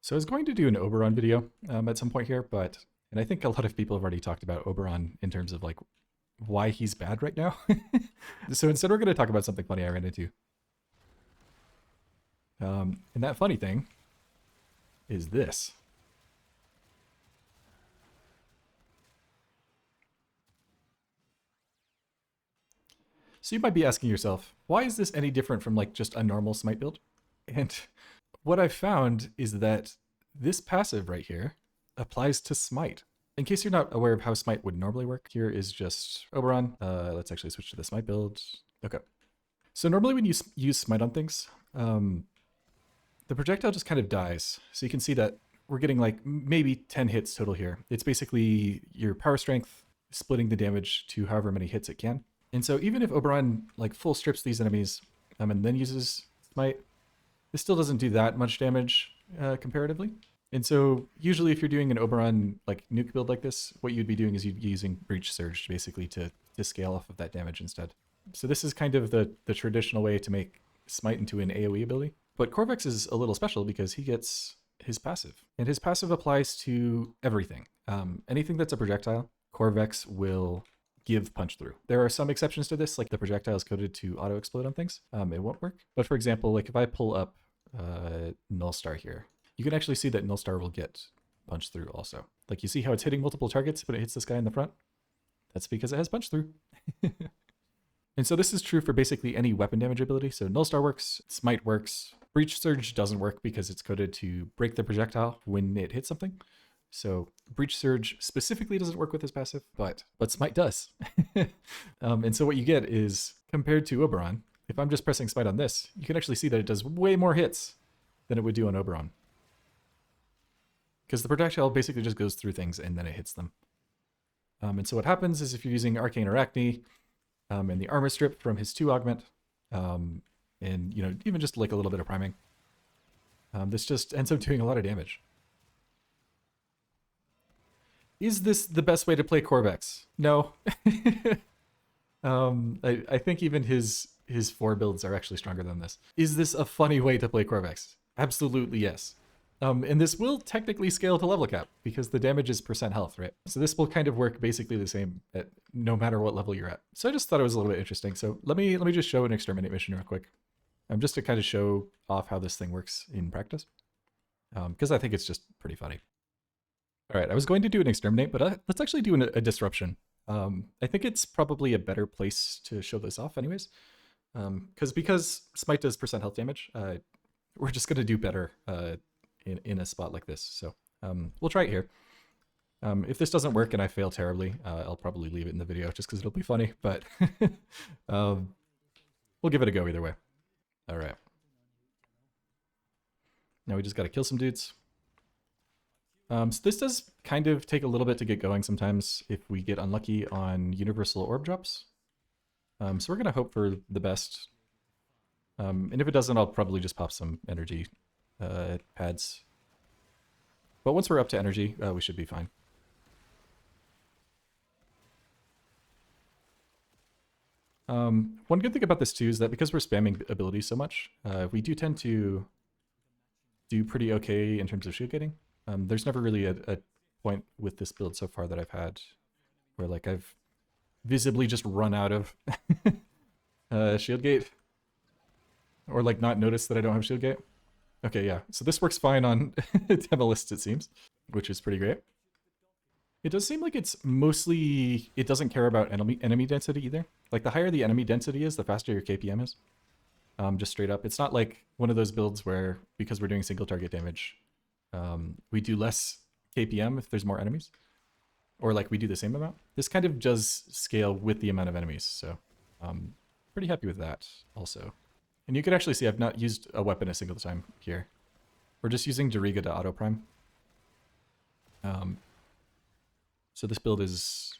So I was going to do an Oberon video at some point here, and I think a lot of people have already talked about Oberon in terms of like why he's bad right now. So instead we're going to talk about something funny I ran into. And that funny thing is this. So you might be asking yourself, why is this any different from like just a normal Smite build? And what I've found is that this passive right here applies to Smite. In case you're not aware of how Smite would normally work, here is just Oberon. Let's actually switch to the Smite build. Okay. So normally when you use Smite on things, the projectile just kind of dies. So you can see that we're getting like maybe 10 hits total here. It's basically your power strength splitting the damage to however many hits it can. And so even if Oberon like full strips these enemies and then uses Smite, this still doesn't do that much damage comparatively. And so usually if you're doing an Oberon like nuke build like this, what you'd be doing is you'd be using Breach Surge basically to scale off of that damage instead. So this is kind of the traditional way to make Smite into an AoE ability. But Qorvex is a little special because he gets his passive. And his passive applies to everything. Anything that's a projectile, Qorvex will give punch through. There are some exceptions to this, like the projectile is coded to auto-explode on things. It won't work. But for example, like if I pull up Nullstar here, you can actually see that Nullstar will get punch through also. Like you see how it's hitting multiple targets, but it hits this guy in the front? That's because it has punch through. And so this is true for basically any weapon damage ability. So Nullstar works, Smite works, Breach Surge doesn't work because it's coded to break the projectile when it hits something. So Breach Surge specifically doesn't work with this passive, but Smite does. And so what you get is, compared to Oberon, if I'm just pressing Smite on this, you can actually see that it does way more hits than it would do on Oberon. Because the projectile basically just goes through things and then it hits them. And so what happens is if you're using Arcane Arachne, and the armor strip from his 2 augment, and you know, even just like a little bit of priming, this just ends up doing a lot of damage. Is this the best way to play Qorvex? No. I think even his 4 builds are actually stronger than this. Is this a funny way to play Qorvex? Absolutely yes. And this will technically scale to level cap because the damage is % health, right? So this will kind of work basically the same at no matter what level you're at. So I just thought it was a little bit interesting. So let me just show an exterminate mission real quick. Just to kind of show off how this thing works in practice. Because I think it's just pretty funny. All right, I was going to do an exterminate, but let's actually do a disruption. I think it's probably a better place to show this off anyways. Because Smite does % health damage, we're just going to do better in a spot like this. So we'll try it here. If this doesn't work and I fail terribly, I'll probably leave it in the video just because it'll be funny, but we'll give it a go either way. All right. Now we just got to kill some dudes. So this does kind of take a little bit to get going sometimes if we get unlucky on universal orb drops. So we're going to hope for the best. And if it doesn't, I'll probably just pop some energy pads. But once we're up to energy, we should be fine. One good thing about this too is that because we're spamming abilities so much, we do tend to do pretty okay in terms of shield gating. There's never really a point with this build so far that I've had where like I've visibly just run out of shield gate or like not noticed that I don't have shield gate. Okay, yeah. So this works fine on Demolist, it seems, which is pretty great. It does seem like it's mostly... It doesn't care about enemy density either. Like, the higher the enemy density is, the faster your KPM is. Just straight up. It's not like one of those builds where, because we're doing single target damage, we do less KPM if there's more enemies. Or, like, we do the same amount. This kind of does scale with the amount of enemies, so pretty happy with that also. And you can actually see I've not used a weapon a single time here. We're just using Doriga to auto prime. So this build is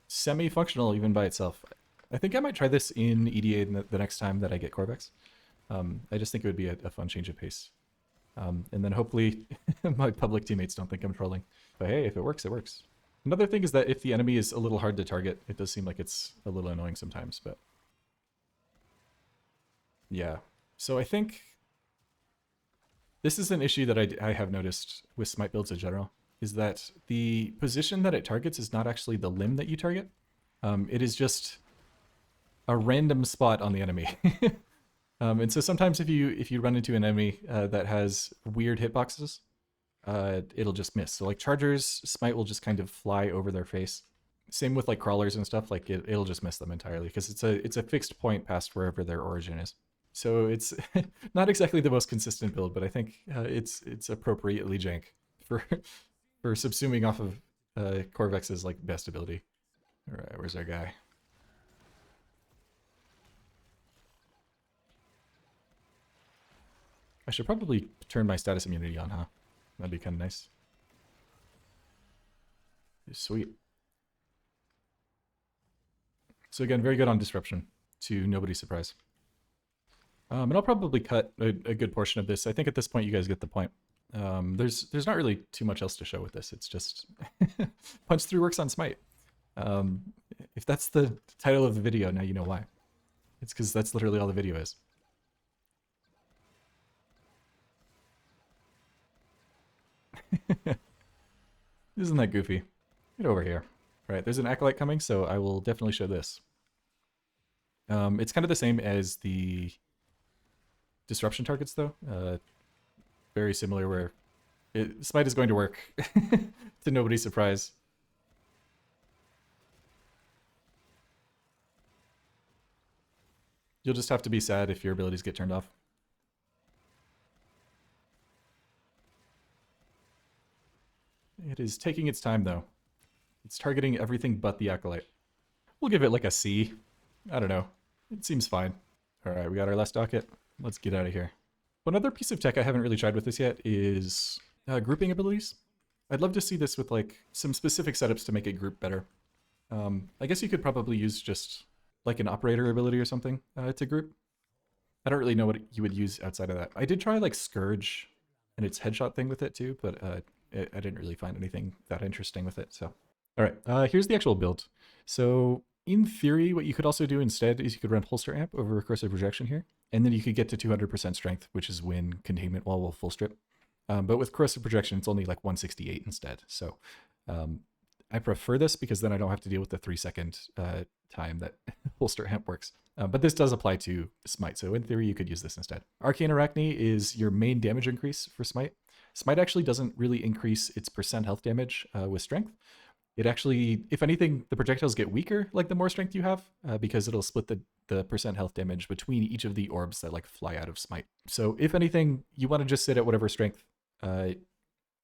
semi-functional even by itself. I think I might try this in EDA the next time that I get Qorvex. I just think it would be a fun change of pace. And then hopefully my public teammates don't think I'm trolling. But hey, if it works, it works. Another thing is that if the enemy is a little hard to target, it does seem like it's a little annoying sometimes, but... Yeah, so I think This is an issue that I have noticed with Smite builds in general, is that the position that it targets is not actually the limb that you target. It is just a random spot on the enemy. And so sometimes if you run into an enemy that has weird hitboxes, it'll just miss. So like chargers, Smite will just kind of fly over their face. Same with like crawlers and stuff, like it'll just miss them entirely because it's a fixed point past wherever their origin is. So it's not exactly the most consistent build, but I think it's appropriately jank for subsuming off of Qorvex's like best ability. All right, where's our guy? I should probably turn my status immunity on, huh? That'd be kind of nice. Sweet. So again, very good on disruption, to nobody's surprise. And I'll probably cut a good portion of this. I think at this point you guys get the point. There's not really too much else to show with this. It's just punch through works on Smite. If that's the title of the video, now you know why. It's because that's literally all the video is. Isn't that goofy? Get over here. Right, there's an Acolyte coming, so I will definitely show this. It's kind of the same as the disruption targets, though. Very similar, where Smite is going to work, to nobody's surprise. You'll just have to be sad if your abilities get turned off. It is taking its time, though. It's targeting everything but the Acolyte. We'll give it like a C. I don't know. It seems fine. All right, we got our last docket. Let's get out of here. One other piece of tech I haven't really tried with this yet is grouping abilities. I'd love to see this with like some specific setups to make it group better. I guess you could probably use just like an operator ability or something to group. I don't really know what you would use outside of that. I did try like Scourge and its headshot thing with it too, but I didn't really find anything that interesting with it. So, all right, here's the actual build. So in theory, what you could also do instead is you could run holster amp over recursive projection here, and then you could get to 200% strength, which is when containment wall will full strip. But with corrosive projection, it's only like 168 instead. So I prefer this because then I don't have to deal with the 3-second time that holster amp works. But this does apply to Smite, so in theory, you could use this instead. Arcane Arachne is your main damage increase for Smite. Smite actually doesn't really increase its percent health damage with strength. It actually, if anything, the projectiles get weaker like the more strength you have, because it'll split the percent health damage between each of the orbs that like fly out of Smite. So if anything, you want to just sit at whatever strength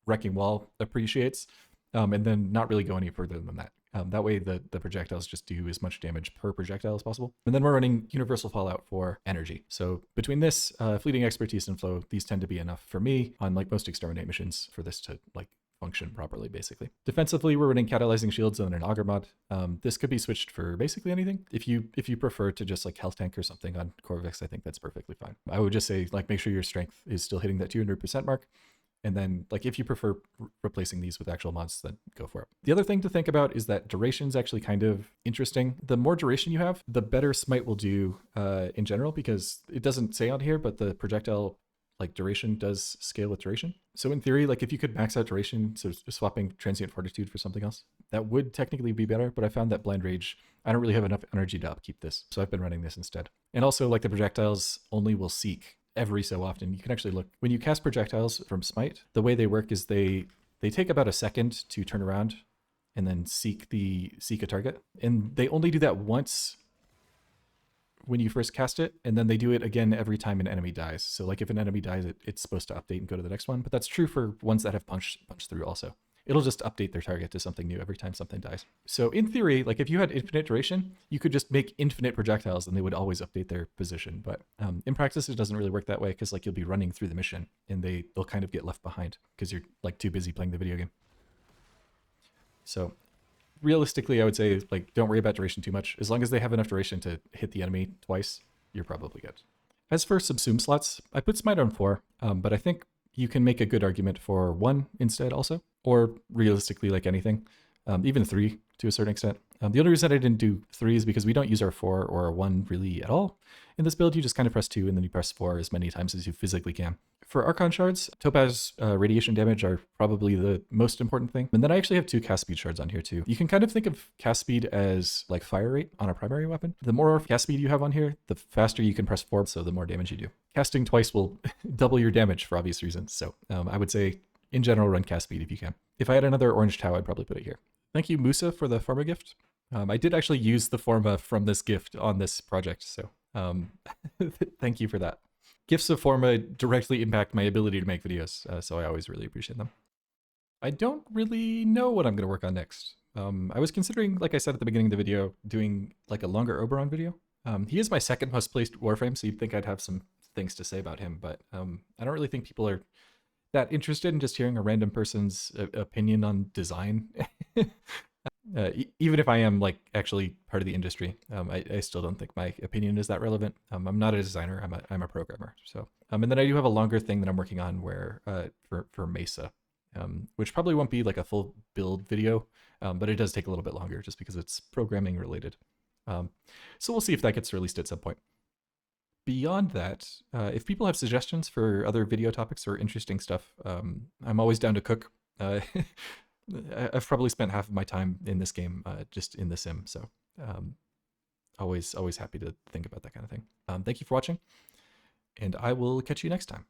Wrecking Wall appreciates, and then not really go any further than that. That way the projectiles just do as much damage per projectile as possible. And then we're running Universal Fallout for energy. So between this, Fleeting Expertise and Flow, these tend to be enough for me on like most Exterminate missions for this to like function properly, basically. Defensively, we're running Catalyzing Shields and an Augur mod. This could be switched for basically anything. If you prefer to just like health tank or something on Qorvex, I think that's perfectly fine. I would just say like make sure your strength is still hitting that 200% mark. And then, like, if you prefer replacing these with actual mods, then go for it. The other thing to think about is that duration is actually kind of interesting. The more duration you have, the better Smite will do in general, because it doesn't say on here, but the projectile like duration does scale with duration. So in theory, like if you could max out duration, so swapping Transient Fortitude for something else, that would technically be better. But I found that Blind Rage, I don't really have enough energy to upkeep this, so I've been running this instead. And also, like the projectiles only will seek every so often. You can actually look when you cast projectiles from Smite, the way they work is they take about a second to turn around and then seek a target, and they only do that once when you first cast it, and then they do it again every time an enemy dies. So like if an enemy dies, it's supposed to update and go to the next one, but that's true for ones that have punched through also. It'll just update their target to something new every time something dies. So in theory, like if you had infinite duration, you could just make infinite projectiles and they would always update their position. But in practice, it doesn't really work that way, because like you'll be running through the mission and they'll kind of get left behind because you're like too busy playing the video game. So realistically, I would say like don't worry about duration too much. As long as they have enough duration to hit the enemy twice, you're probably good. As for subsume slots, I put Smite on 4, but I think you can make a good argument for 1 instead also, or realistically like anything, even 3 to a certain extent. The only reason I didn't do 3 is because we don't use our 4 or our 1 really at all in this build. You just kind of press 2 and then you press 4 as many times as you physically can. For Archon shards, Topaz radiation damage are probably the most important thing. And then I actually have 2 cast speed shards on here too. You can kind of think of cast speed as like fire rate on a primary weapon. The more cast speed you have on here, the faster you can press forward, so the more damage you do. Casting twice will double your damage for obvious reasons. So I would say in general, run cast speed if you can. If I had another orange tau, I'd probably put it here. Thank you, Musa, for the Pharma gift. I did actually use the Pharma from this gift on this project, so thank you for that. Gifts of Pharma directly impact my ability to make videos, so I always really appreciate them. I don't really know what I'm going to work on next. I was considering, like I said at the beginning of the video, doing like a longer Oberon video. He is my second most placed Warframe, so you'd think I'd have some things to say about him, but I don't really think people are that interested in just hearing a random person's opinion on design. Even if I am like actually part of the industry, I still don't think my opinion is that relevant. I'm not a designer, I'm a programmer. So, and then I do have a longer thing that I'm working on where for Mesa, which probably won't be like a full build video, but it does take a little bit longer just because it's programming related. So we'll see if that gets released at some point. Beyond that, if people have suggestions for other video topics or interesting stuff, I'm always down to cook. I've probably spent half of my time in this game just in the sim, so always happy to think about that kind of thing. Thank you for watching, and I will catch you next time.